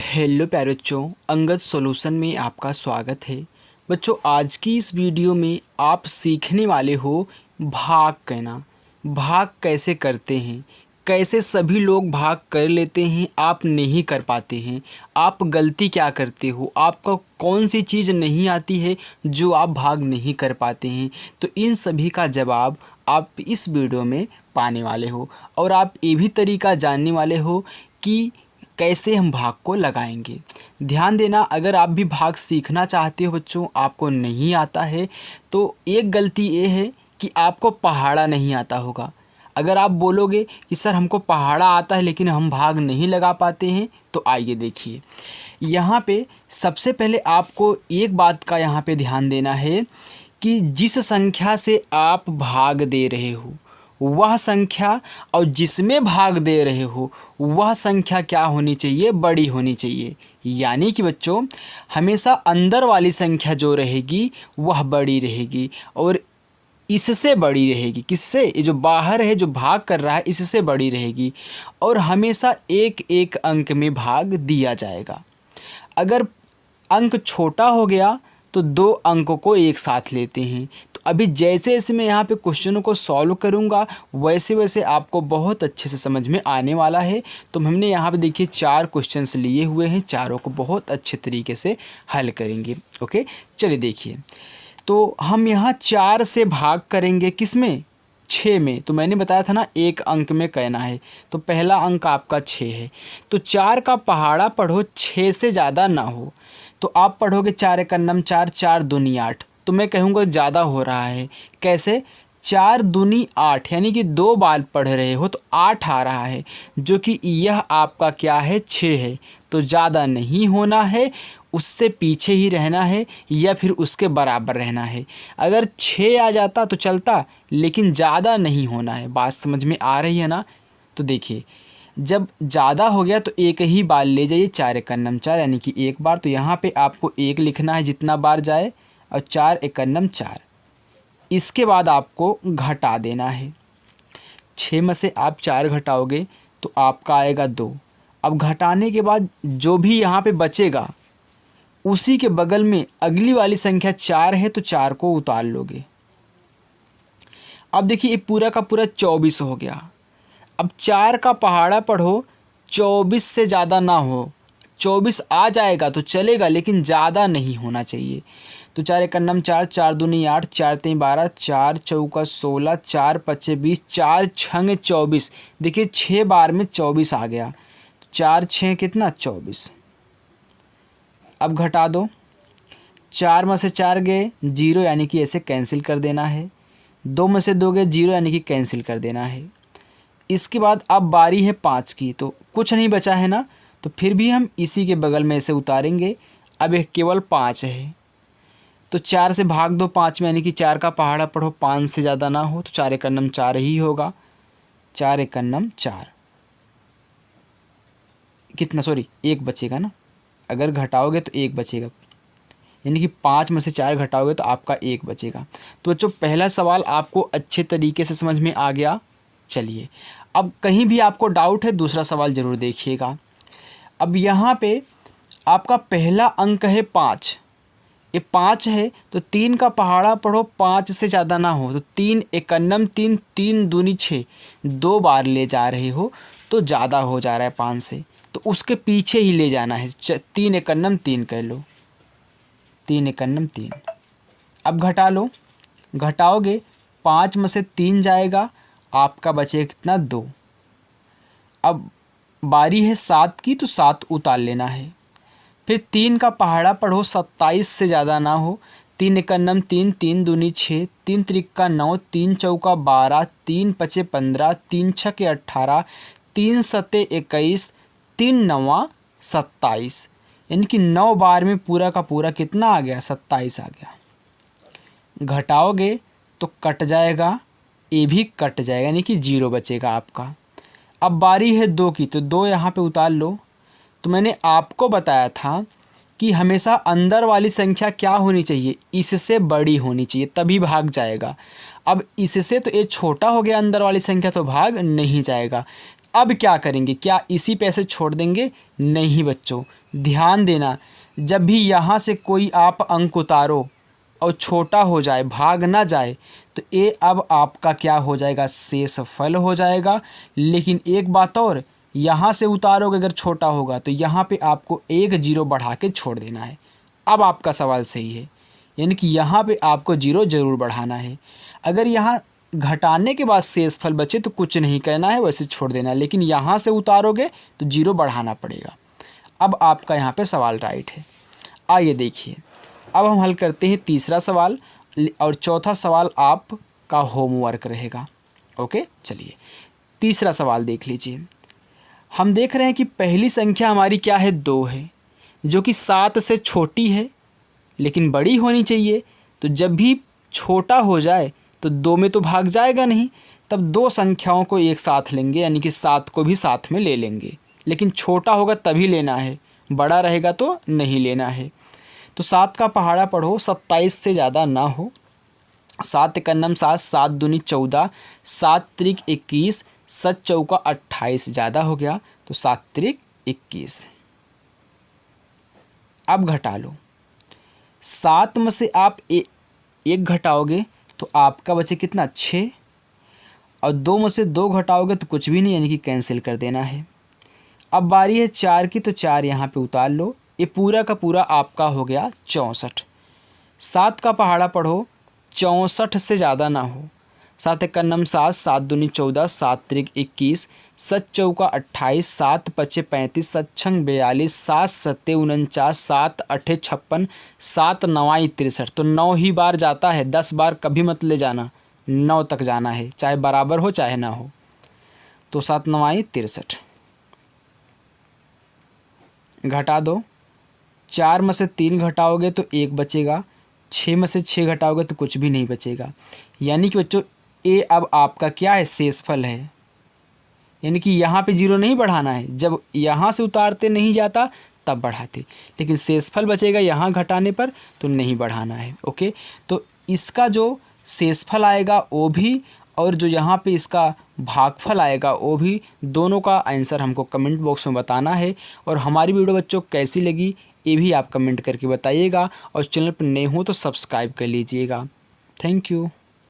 Hello प्यारे बच्चों, Angad solution में आपका स्वागत है। बच्चों, आज की इस वीडियो में आप सीखने वाले हो भाग कहना। भाग कैसे करते हैं, कैसे सभी लोग भाग कर लेते हैं, आप नहीं कर पाते हैं, आप गलती क्या करते हो, आपको कौन सी चीज़ नहीं आती है जो आप भाग नहीं कर पाते हैं। तो इन सभी का जवाब आप इस वीडियो में पाने वाले हो और आप ये भी तरीका जानने वाले हो कि कैसे हम भाग को लगाएंगे। ध्यान देना, अगर आप भी भाग सीखना चाहते हो बच्चों, आपको नहीं आता है तो एक गलती ये है कि आपको पहाड़ा नहीं आता होगा। अगर आप बोलोगे कि सर हमको पहाड़ा आता है लेकिन हम भाग नहीं लगा पाते हैं, तो आइए देखिए। यहाँ पे सबसे पहले आपको एक बात का यहाँ पे ध्यान देना है कि जिस संख्या से आप भाग दे रहे हो वह संख्या और जिसमें भाग दे रहे हो वह संख्या क्या होनी चाहिए, बड़ी होनी चाहिए। यानी कि बच्चों, हमेशा अंदर वाली संख्या जो रहेगी वह बड़ी रहेगी और इससे बड़ी रहेगी। किससे? ये जो बाहर है, जो भाग कर रहा है, इससे बड़ी रहेगी और हमेशा एक एक अंक में भाग दिया जाएगा। अगर अंक छोटा हो गया तो दो अंकों को एक साथ लेते हैं। तो अभी जैसे जैसे मैं यहाँ पे क्वेश्चनों को सॉल्व करूँगा वैसे वैसे आपको बहुत अच्छे से समझ में आने वाला है। तो हमने यहाँ पे देखिए 4 क्वेश्चंस लिए हुए हैं, चारों को बहुत अच्छे तरीके से हल करेंगे। ओके, चलिए देखिए। तो हम यहाँ 4 से भाग करेंगे, किस में? 6 में। तो मैंने बताया था ना एक अंक में कहना है, तो पहला अंक आपका 6 है। तो 4 का पहाड़ा पढ़ो 6 से ज़्यादा ना हो। तो आप पढ़ोगे 4 एक अन्नम 4, 4 दूनी 8। तो मैं कहूँगा ज़्यादा हो रहा है। कैसे? 4 दूनी 8, यानी कि 2 बार पढ़ रहे हो तो 8 आ रहा है, जो कि यह आपका क्या है, 6 है। तो ज़्यादा नहीं होना है, उससे पीछे ही रहना है या फिर उसके बराबर रहना है। अगर 6 आ जाता तो चलता, लेकिन ज़्यादा नहीं होना है। बात समझ में आ रही है ना? तो देखिए, जब ज़्यादा हो गया तो एक ही बार ले जाइए, 4 एक अन्नम 4, यानी कि एक बार। तो यहाँ पे आपको 1 लिखना है जितना बार जाए, और 4 एक अन्नम 4। इसके बाद आपको घटा देना है। 6 में से आप 4 घटाओगे तो आपका आएगा 2। अब घटाने के बाद जो भी यहाँ पे बचेगा उसी के बगल में अगली वाली संख्या 4 है, तो 4 को उतार लोगे। अब देखिए, ये पूरा का पूरा 24 हो गया। अब 4 का पहाड़ा पढ़ो 24 से ज़्यादा ना हो। 24 आ जाएगा तो चलेगा, लेकिन ज़्यादा नहीं होना चाहिए। तो 4 एक अन्नम 4, 4 दूनी 8, 4 तीन 12, 4 चौका 16, 4 पच्चे 20, 4 छंग 24। देखिए 6 बार में 24 आ गया। 4 6 कितना? 24। अब घटा दो। 4 में से 4 गए 0, यानी कि ऐसे कैंसिल कर देना है। 2 में से 2 गए 0, यानी कि कैंसिल कर देना है। इसके बाद अब बारी है 5 की, तो कुछ नहीं बचा है ना, तो फिर भी हम इसी के बगल में ऐसे उतारेंगे। अब एक केवल 5 है, तो 4 से भाग दो 5 में, यानी कि 4 का पहाड़ा पढ़ो 5 से ज़्यादा ना हो। तो 4 एक अन्नम 4 ही होगा। 4 एक अन्नम 4 कितना? सॉरी, 1 बचेगा ना। अगर घटाओगे तो 1 बचेगा, यानी कि 5 में से 4 घटाओगे तो आपका 1 बचेगा। तो बच्चों, पहला सवाल आपको अच्छे तरीके से समझ में आ गया। चलिए, अब कहीं भी आपको डाउट है दूसरा सवाल ज़रूर देखिएगा। अब यहाँ पे आपका पहला अंक है 5। ये 5 है तो 3 का पहाड़ा पढ़ो 5 से ज़्यादा ना हो। तो 3 एक अन्नम 3, 3 दूनी 6, 2 बार ले जा रहे हो तो ज़्यादा हो जा रहा है 5 से, तो उसके पीछे ही ले जाना है। 3 एक अन्नम 3 कह लो, 3 एक अन्नम 3। अब घटा लो। घटाओगे 5 में से 3 जाएगा, आपका बचेगा कितना? 2। अब बारी है 7 की, तो 7 उतार लेना है। फिर 3 का पहाड़ा पढ़ो 27 से ज़्यादा ना हो। 3 एक अन्नम 3, 3 दूनी 6, 3 त्रिक्का 9, 3 चौका 12, 3 पचे 15, 3 छके 18, 3 सते 21, 3 नवा 27, यानी कि 9 बार में पूरा का पूरा कितना आ गया? 27 आ गया। घटाओगे तो कट जाएगा, ये भी कट जाएगा, यानी कि 0 बचेगा आपका। अब बारी है 2 की, तो 2 यहाँ पे उतार लो। तो मैंने आपको बताया था कि हमेशा अंदर वाली संख्या क्या होनी चाहिए, इससे बड़ी होनी चाहिए, तभी भाग जाएगा। अब इससे तो ये छोटा हो गया अंदर वाली संख्या, तो भाग नहीं जाएगा। अब क्या करेंगे? क्या इसी पे ऐसे छोड़ देंगे? नहीं बच्चों, ध्यान देना, जब भी यहाँ से कोई आप अंक उतारो और छोटा हो जाए, भाग ना जाए, तो ये अब आपका क्या हो जाएगा, शेषफल हो जाएगा। लेकिन एक बात और, यहाँ से उतारोगे अगर छोटा होगा तो यहाँ पे आपको एक जीरो बढ़ा के छोड़ देना है। अब आपका सवाल सही है, यानी कि यहाँ पे आपको जीरो ज़रूर बढ़ाना है। अगर यहाँ घटाने के बाद शेषफल बचे तो कुछ नहीं करना है, वैसे छोड़ देना है। लेकिन यहाँ से उतारोगे तो जीरो बढ़ाना पड़ेगा। अब आपका यहाँ पे सवाल राइट है। आइए देखिए, अब हम हल करते हैं तीसरा सवाल और चौथा सवाल आपका होमवर्क रहेगा। ओके, चलिए तीसरा सवाल देख लीजिए। हम देख रहे हैं कि पहली संख्या हमारी क्या है, 2 है, जो कि 7 से छोटी है लेकिन बड़ी होनी चाहिए। तो जब भी छोटा हो जाए तो 2 में तो भाग जाएगा नहीं, तब 2 संख्याओं को एक साथ लेंगे, यानी कि 7 को भी साथ में ले लेंगे। लेकिन छोटा होगा तभी लेना है, बड़ा रहेगा तो नहीं लेना है। तो 7 का पहाड़ा पढ़ो, 27 से ज़्यादा ना हो। 7 एकन्नम 7, 7 दूनी 14, 7 त्रिक 21, 7 चौका 28, ज़्यादा हो गया तो 7 त्रिक 21। अब घटा लो, 7 में से आप एक घटाओगे तो आपका बचे कितना, 6, और 2 में से 2 घटाओगे तो कुछ भी नहीं, यानी कि कैंसिल कर देना है। अब बारी है 4 की, तो 4 यहाँ पे उतार लो। ये पूरा का पूरा आपका हो गया 64। 7 का पहाड़ा पढ़ो, 64 से ज़्यादा ना हो। 7 एकन्नम 7, 7 दूनी 14, 7 त्रिक 21, 7 चौका 28, 7 पचे 35, 7 छंग 42, 7 सत्ते 49, 7 अठे 56, 7 नवाई 63। तो 9 ही बार जाता है, 10 बार कभी मत ले जाना, 9 तक जाना है, चाहे बराबर हो चाहे ना हो। तो 7 नवाई 63। घटा दो, 4 में से 3 घटाओगे तो 1 बचेगा, 6 में से 6 घटाओगे तो कुछ भी नहीं बचेगा। यानी कि बच्चों ये अब आपका क्या है, शेषफल है। यानी कि यहाँ पे जीरो नहीं बढ़ाना है, जब यहाँ से उतारते नहीं जाता तब बढ़ाते, लेकिन शेषफल बचेगा यहाँ घटाने पर तो नहीं बढ़ाना है। ओके, तो इसका जो शेषफल आएगा वो भी, और जो यहाँ पे इसका भागफल आएगा वो भी, दोनों का आंसर हमको कमेंट बॉक्स में बताना है। और हमारी वीडियो बच्चों कैसी लगी ये भी आप कमेंट करके बताइएगा, और चैनल पर नए हो तो सब्सक्राइब कर लीजिएगा। Thank you.